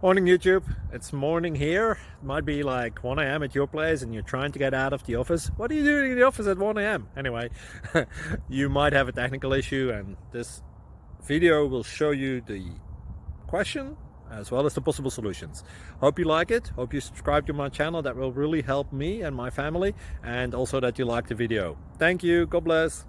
Morning YouTube, it's morning here. It might be like 1 a.m. at your place and you're trying to get out of the office. What are you doing in the office at 1 a.m.? Anyway, you might have a technical issue and this video will show you the question as well as the possible solutions. Hope you like it, hope you subscribe to my channel. That will really help me and my family, and also that you like the video. Thank you, God bless.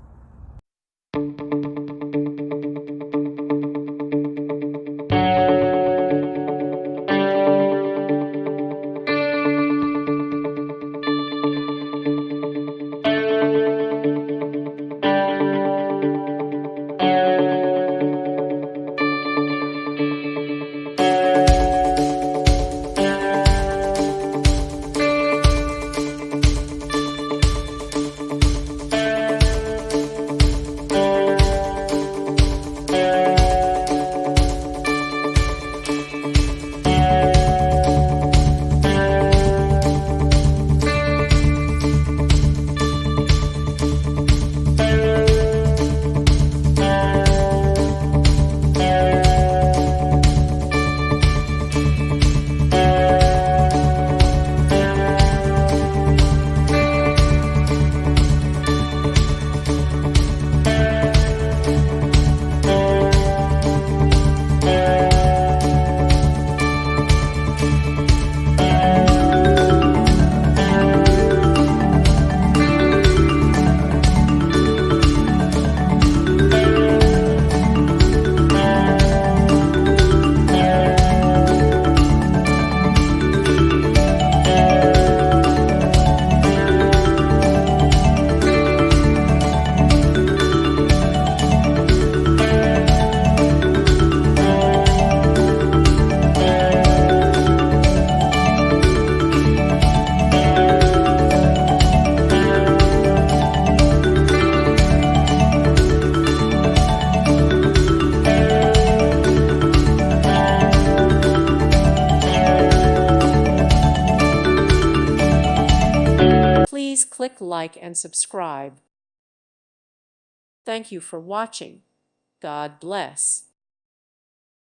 Please click like and subscribe. Thank you for watching. God bless.